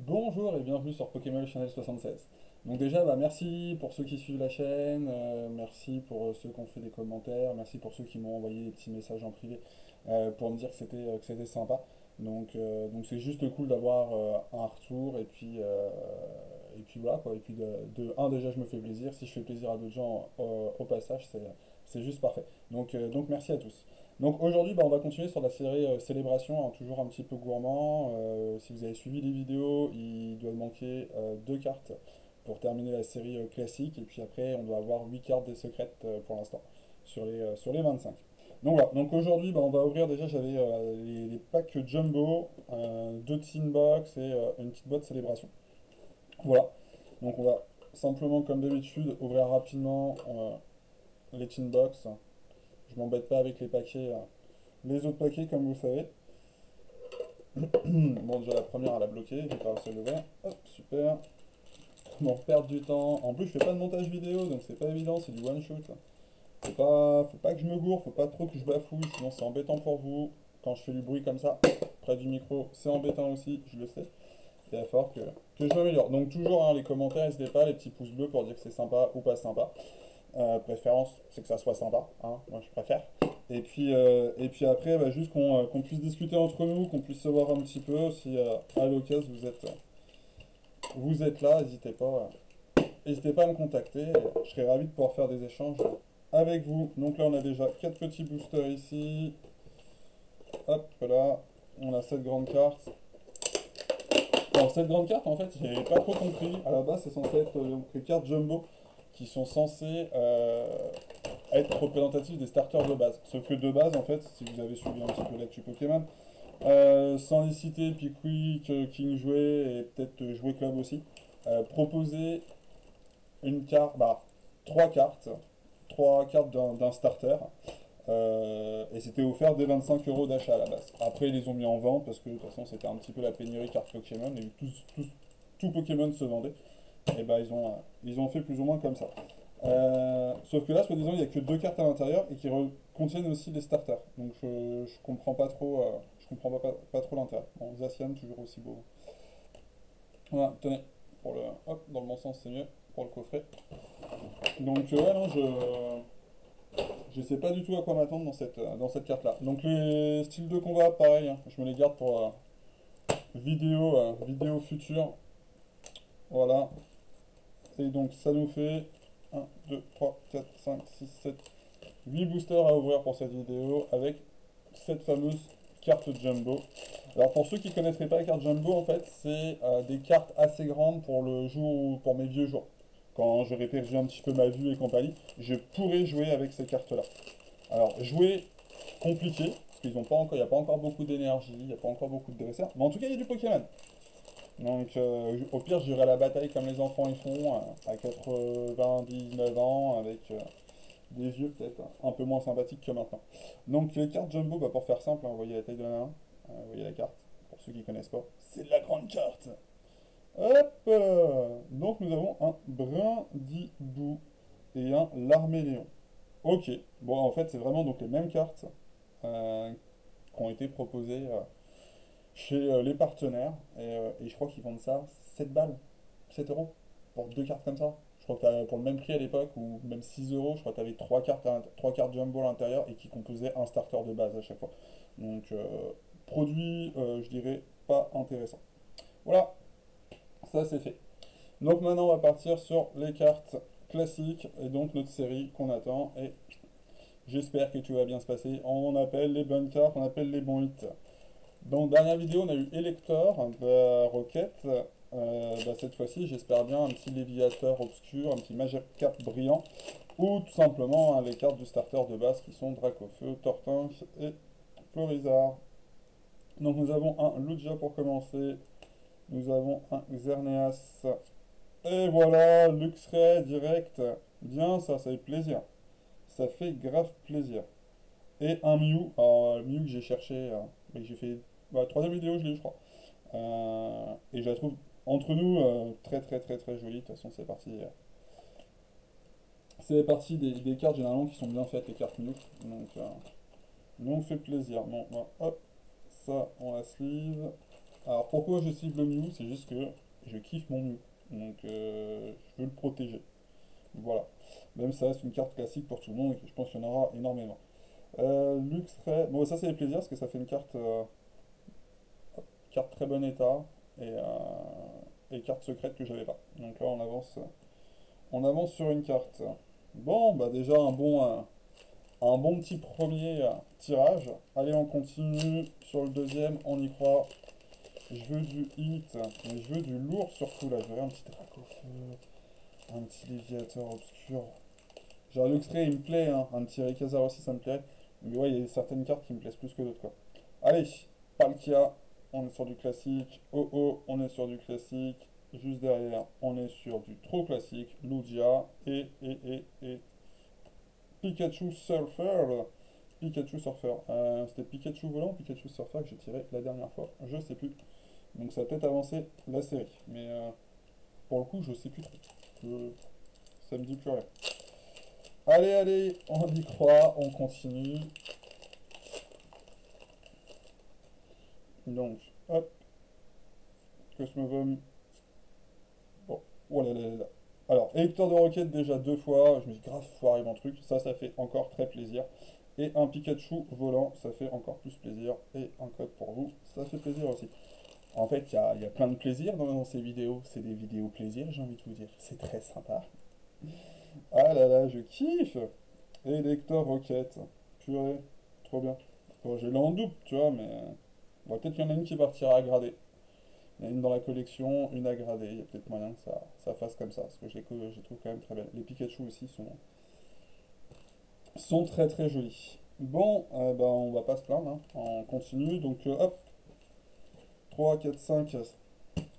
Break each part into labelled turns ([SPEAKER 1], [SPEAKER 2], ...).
[SPEAKER 1] Bonjour et bienvenue sur Pokémon Channel 76. Donc déjà, merci pour ceux qui suivent la chaîne, merci pour ceux qui ont fait des commentaires, merci pour ceux qui m'ont envoyé des petits messages en privé pour me dire que c'était sympa. Donc c'est juste cool d'avoir un retour et puis voilà quoi. Et puis déjà je me fais plaisir, si je fais plaisir à d'autres gens au passage, c'est juste parfait. Donc merci à tous. Donc aujourd'hui, on va continuer sur la série Célébration, hein, toujours un petit peu gourmand. Si vous avez suivi les vidéos, il doit manquer deux cartes pour terminer la série classique. Et puis après, on doit avoir 8 cartes des secrètes pour l'instant sur les 25. Donc voilà, donc aujourd'hui, on va ouvrir déjà, j'avais les packs Jumbo, deux Tin Box et une petite boîte Célébration. Voilà, donc on va simplement, comme d'habitude, ouvrir rapidement les Tin Box. Je m'embête pas avec les paquets. Les autres paquets, comme vous savez. Bon, déjà la première, elle a bloqué, j'ai pas réussi à l'ouvrir. Hop, super. Bon, perdre du temps. En plus, je fais pas de montage vidéo, donc c'est pas évident, c'est du one shot. Faut pas que je me gourre, faut pas trop que je bafouille, sinon c'est embêtant pour vous. Quand je fais du bruit comme ça, près du micro, c'est embêtant aussi, je le sais. Il va falloir que je m'améliore. Donc toujours, hein, les commentaires, n'hésitez pas, les petits pouces bleus pour dire que c'est sympa ou pas sympa. Préférence, c'est que ça soit sympa, hein, moi je préfère. Et puis après, juste qu'on puisse discuter entre nous, qu'on puisse se voir un petit peu. Si à l'occasion vous êtes là, n'hésitez pas à me contacter. Je serais ravi de pouvoir faire des échanges avec vous. Donc là, on a déjà 4 petits boosters ici. Hop là, on a cette grande carte. Alors cette grande carte, en fait, j'ai pas trop compris. À la base, c'est censé être donc, les cartes jumbo qui sont censées être représentatif des starters de base. Sauf que de base, en fait, si vous avez suivi un petit peu l'actu Pokémon, sans les citer, Pickwick, King Jouet et peut-être Jouet Club aussi, proposer une carte, trois cartes d'un starter, et c'était offert dès 25 euros d'achat à la base. Après, ils les ont mis en vente parce que de toute façon, c'était un petit peu la pénurie carte Pokémon et tout Pokémon se vendait. Et ils ont fait plus ou moins comme ça. Sauf que là, soi-disant, il n'y a que deux cartes à l'intérieur et qui contiennent aussi les starters. Donc je comprends pas trop, pas trop l'intérêt. Bon, Zacian, toujours aussi beau. Voilà, tenez, hop, dans le bon sens, c'est mieux, pour le coffret. Donc ouais, non, je sais pas du tout à quoi m'attendre dans cette carte-là. Donc les styles de combat, pareil, hein, je me les garde pour vidéo future. Voilà. Et donc ça nous fait 1, 2, 3, 4, 5, 6, 7, 8 boosters à ouvrir pour cette vidéo avec cette fameuse carte Jumbo. Alors pour ceux qui ne connaîtraient pas la carte Jumbo, en fait, c'est des cartes assez grandes pour le jour, pour mes vieux jours. Quand j'aurais perdu un petit peu ma vue et compagnie, je pourrais jouer avec ces cartes-là. Alors jouer compliqué, parce qu'il n'y a pas encore beaucoup d'énergie, il n'y a pas encore beaucoup de dresseurs, mais en tout cas il y a du Pokémon. Donc au pire j'irai à la bataille comme les enfants y font, à 99 ans, avec des yeux peut-être un peu moins sympathiques que maintenant. Donc les cartes Jumbo, pour faire simple, hein, vous voyez la taille de la main, vous voyez la carte, pour ceux qui ne connaissent pas, c'est de la grande carte. Hop donc nous avons un Brindibou et un Larméléon. Ok, bon en fait c'est vraiment donc les mêmes cartes qui ont été proposées chez les partenaires et je crois qu'ils vendent ça 7 balles, 7 euros pour deux cartes comme ça. Je crois que pour le même prix à l'époque, ou même 6 euros, je crois que tu avais trois cartes jumbo à l'intérieur et qui composaient un starter de base à chaque fois. Donc, produit, je dirais, pas intéressant. Voilà, ça c'est fait. Donc maintenant, on va partir sur les cartes classiques et donc notre série qu'on attend. Et j'espère que tout va bien se passer. On appelle les bonnes cartes, on appelle les bons hits. Dans la dernière vidéo, on a eu Elector de Rocket. Cette fois-ci, j'espère bien un petit Léviateur obscur, un petit Magikarp brillant, ou tout simplement les cartes du starter de base qui sont Dracofeu, Tortank et Florizard. Donc nous avons un Lugia pour commencer, nous avons un Xerneas, et voilà, Luxray direct. Bien, ça fait plaisir. Ça fait grave plaisir. Et un Mew, alors Mew que j'ai cherché, j'ai fait troisième vidéo, je l'ai eu, je crois. Et je la trouve entre nous très très très très jolie. De toute façon, c'est partie des cartes généralement qui sont bien faites, les cartes Mew. Donc fait plaisir. Bon, hop, ça on la sleeve. Alors pourquoi je cible Mew? C'est juste que je kiffe mon Mew. Donc je veux le protéger. Voilà. Même ça reste une carte classique pour tout le monde et je pense qu'il y en aura énormément. Luxray, bon ça c'est les plaisirs parce que ça fait une carte très bon état et carte secrète que j'avais pas. Donc là on avance sur une carte. Bon bah déjà un bon petit premier tirage. Allez on continue sur le deuxième, on y croit. Je veux du hit, mais je veux du lourd surtout là. Je veux un petit Dracofeu, un petit Léviateur obscur. Genre Luxray il me plaît, hein. Un petit Rayquaza aussi ça me plaît. Mais ouais, il y a certaines cartes qui me plaisent plus que d'autres quoi. Allez, Palkia, on est sur du classique. Oh oh, on est sur du classique. Juste derrière, on est sur du trop classique. Lugia et Pikachu Surfer. Pikachu Surfer. C'était Pikachu volant ou Pikachu Surfer que j'ai tiré la dernière fois. Je sais plus. Donc ça a peut-être avancé la série. Mais pour le coup, je sais plus trop. Ça me dit plus rien. Allez, allez, on y croit, on continue. Donc, hop, Cosmovum. Bon, oh là là là là. Alors, électeur de roquette déjà 2 fois. Je me dis grave, foiré mon truc. Ça fait encore très plaisir. Et un Pikachu volant, ça fait encore plus plaisir. Et un code pour vous, ça fait plaisir aussi. En fait, il y a plein de plaisir dans ces vidéos. C'est des vidéos plaisir, j'ai envie de vous dire. C'est très sympa. Ah là là, je kiffe. Électeur roquette. Purée, trop bien. Bon, j'ai l'en double, tu vois, mais bon, peut-être qu'il y en a une qui partira à grader. Il y en a une dans la collection, une à grader. Il y a peut-être moyen que ça fasse comme ça, parce que je les trouve quand même très belles. Les Pikachu aussi sont très très jolis. Bon, ben, on va pas se plaindre, hein. On continue, donc hop, 3, 4, 5.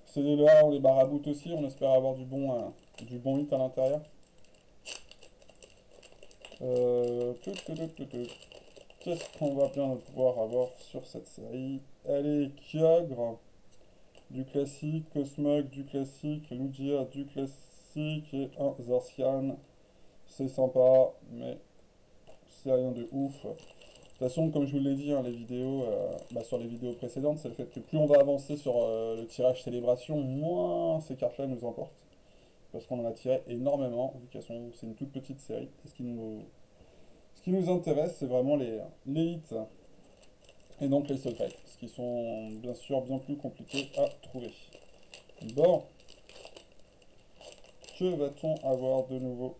[SPEAKER 1] Celui-là, on les baraboute aussi, on espère avoir du bon hit à l'intérieur. Qu'est-ce qu'on va bien pouvoir avoir sur cette série? Allez, Kyogre, du classique, Cosmog, du classique, Lugia, du classique, et un Zacian. C'est sympa, mais c'est rien de ouf. De toute façon, comme je vous l'ai dit, hein, sur les vidéos précédentes, c'est le fait que plus on va avancer sur le tirage célébration, moins ces cartes-là nous emportent. Parce qu'on en a tiré énormément, vu c'est une toute petite série. Et ce qui nous intéresse, c'est vraiment les hits et donc les secrets, ce qui sont bien sûr bien plus compliqués à trouver. Bon, que va-t-on avoir de nouveau?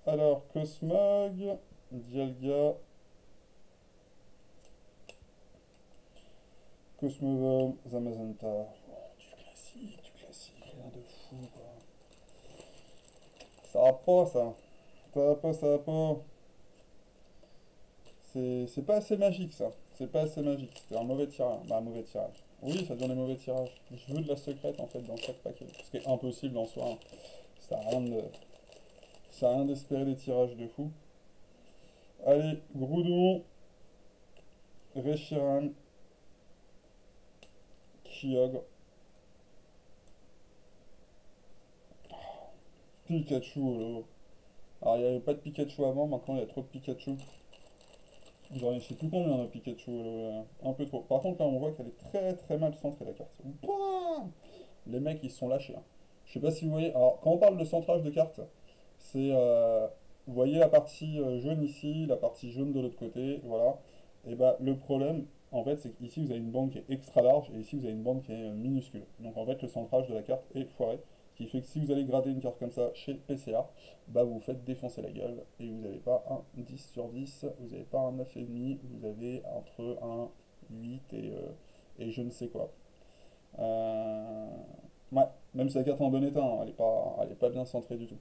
[SPEAKER 1] Alors, Cosmog, Dialga, Cosmovom, Zamazenta. Oh, du classique, rien de fou, quoi. Ça va pas, ça. Ça va pas. C'est pas assez magique, ça. C'est pas assez magique. C'est un mauvais tirage. Bah, un mauvais tirage. Oui, ça devient des mauvais tirages. Je veux de la secrète, en fait, dans chaque paquet. Ce qui est impossible en soi, hein. Ça a rien de... Ça a rien d'espérer des tirages de fou. Allez, Groudon, Reshiram, Kyogre, Pikachu, là. Alors, il n'y avait pas de Pikachu avant, maintenant il y a trop de Pikachu. Genre, je sais plus combien de Pikachu, un peu trop. Par contre, là, on voit qu'elle est très très mal centrée, la carte. Bouah, les mecs, ils se sont lâchés, hein. Je sais pas si vous voyez. Alors, quand on parle de centrage de carte, c'est. Vous voyez la partie jaune ici, la partie jaune de l'autre côté, voilà. Et bah, le problème, en fait, c'est qu'ici, vous avez une bande qui est extra large, et ici, vous avez une bande qui est minuscule. Donc, en fait, le centrage de la carte est foiré. Ce qui fait que si vous allez grader une carte comme ça chez PCA, bah vous vous faites défoncer la gueule et vous n'avez pas un 10 sur 10, vous n'avez pas un 9,5, vous avez entre un 8 et je ne sais quoi. Euh, ouais, même si la carte est en bon état, hein, elle est pas bien centrée du tout.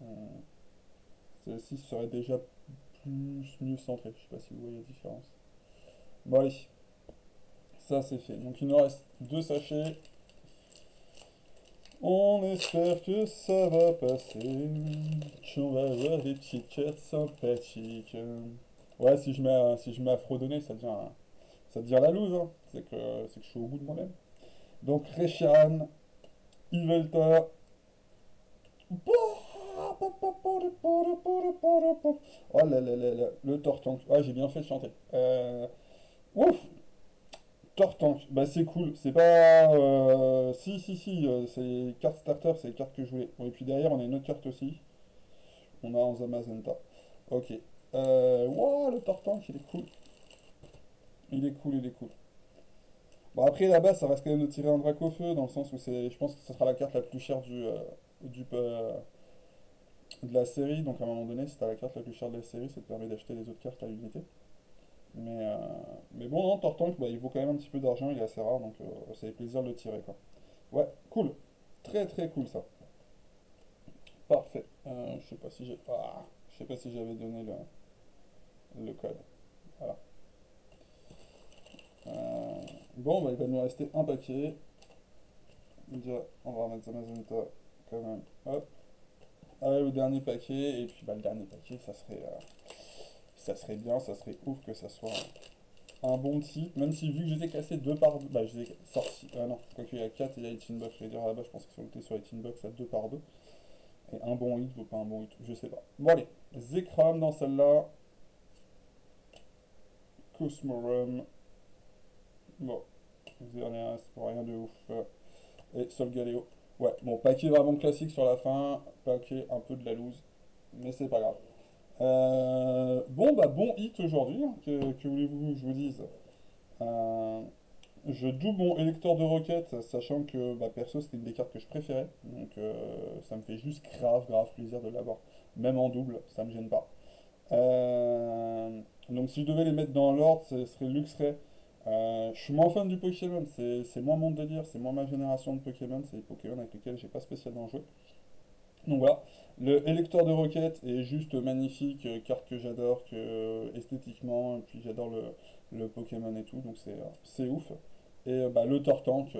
[SPEAKER 1] Euh, Celle-ci serait déjà mieux centrée, je sais pas si vous voyez la différence. Bon allez, ça c'est fait. Donc il nous reste 2 sachets. On espère que ça va passer, qu'on va avoir des petites cartes sympathiques. Ouais, si je mets à fredonner, ça devient la loose, hein. C'est que je suis au bout de moi-même. Donc Reshiram, Yveltal. Oh là là là là, le Tortank. Ouais, j'ai bien fait de chanter. Ouf! Tortank, bah c'est cool, c'est pas... si, c'est carte starter, c'est les cartes que je voulais. Bon, et puis derrière, on a une autre carte aussi. On a un Zamazenta. Ok. Wow, le Tortank, il est cool. Il est cool, il est cool. Bon, après, là-bas, ça reste quand même de tirer un drac au feu, dans le sens où c'est... Je pense que ce sera la carte la plus chère du, de la série. Donc, à un moment donné, si t'as la carte la plus chère de la série, ça te permet d'acheter les autres cartes à l'unité. Mais, euh, mais bon, non, Tortank, bah, il vaut quand même un petit peu d'argent, il est assez rare, donc ça fait plaisir de le tirer, quoi. Ouais, cool. Très très cool ça. Parfait. Je sais pas si j'ai... Ah, je sais pas si j'avais donné le code. Voilà. Euh, bon, bah, il va nous rester un paquet. Déjà, on va remettre Amazonita quand même. Hop. Allez, le dernier paquet. Et puis, bah, le dernier paquet, ça serait bien, ça serait ouf que ça soit un bon type. Même si, vu que j'étais classé 2 par 2, bah, j'étais sorti. Ah non, quoique il y a 4 et il y a 18 box. Je vais dire là-bas, je pense que si on était sur 18 box à 2 par 2. Et un bon hit vaut pas un bon hit, je sais pas. Bon, allez. Zekrom dans celle-là. Cosmorum. Bon, Xerneas, c'est pour rien de ouf. Et Solgaleo. Ouais, bon, paquet vraiment classique sur la fin, paquet un peu de la loose, mais c'est pas grave. Bon, bah, bon hit aujourd'hui, hein, que voulez-vous que je vous dise? Euh, je double mon électeur de roquette, sachant que, bah, perso, c'était une des cartes que je préférais, donc ça me fait juste grave plaisir de l'avoir. Même en double, ça me gêne pas. Donc si je devais les mettre dans l'ordre, ce serait Luxray. Je suis moins fan du Pokémon, c'est moins mon délire, c'est moins ma génération de Pokémon, c'est des Pokémon avec lesquels j'ai pas spécialement joué. Donc voilà, le Électeur de Roquette est juste magnifique, carte que j'adore, que esthétiquement, et puis j'adore le Pokémon et tout, donc c'est ouf. Et bah, le Tortank,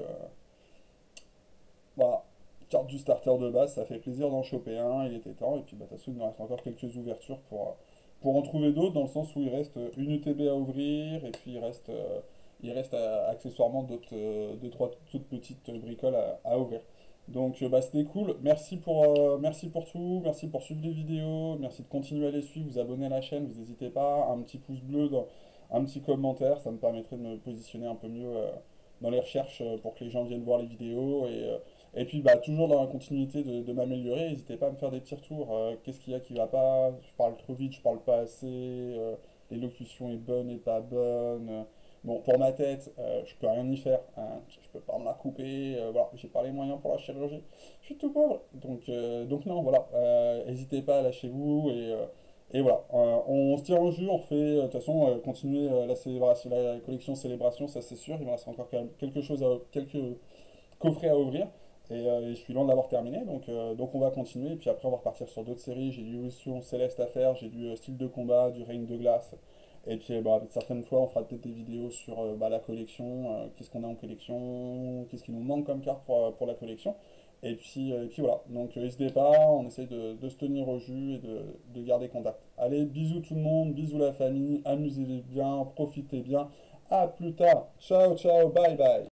[SPEAKER 1] voilà, carte du starter de base, ça fait plaisir d'en choper un, il était temps, et puis bah, de toute façon, il nous reste encore quelques ouvertures pour en trouver d'autres, dans le sens où il reste une UTB à ouvrir, et puis il reste accessoirement deux, trois toutes petites bricoles à ouvrir. Donc bah, c'était cool, merci pour tout, merci pour suivre les vidéos, merci de continuer à les suivre, vous abonner à la chaîne, vous n'hésitez pas, un petit pouce bleu, un petit commentaire, ça me permettrait de me positionner un peu mieux dans les recherches pour que les gens viennent voir les vidéos, et puis bah, toujours dans la continuité de m'améliorer, n'hésitez pas à me faire des petits retours. Qu'est-ce qu'il y a qui va pas? Je parle trop vite, je parle pas assez, l'élocution est bonne et pas bonne. Bon, pour ma tête, je peux rien y faire, hein, je peux pas me la couper, voilà, j'ai pas les moyens pour la chirurgie, je suis tout pauvre. Donc non, voilà, n'hésitez pas, lâchez-vous, et voilà, on se tire au jus, on refait, de toute façon, continuer la célébration, la collection célébration, ça c'est sûr, il me reste encore quand même quelques coffret à ouvrir. Et je suis loin de l'avoir terminé, donc on va continuer. Et puis après, on va repartir sur d'autres séries. J'ai du Illusion Céleste à faire, j'ai du style de combat, du règne de glace. Et puis bah, certaines fois, on fera peut-être des vidéos sur bah, la collection, qu'est-ce qu'on a en collection, qu'est-ce qui nous manque comme carte pour la collection. Et puis voilà, donc n'hésitez pas, on essaye de se tenir au jus et de garder contact. Allez, bisous tout le monde, bisous la famille, amusez-vous bien, profitez bien. À plus tard, ciao, ciao, bye bye.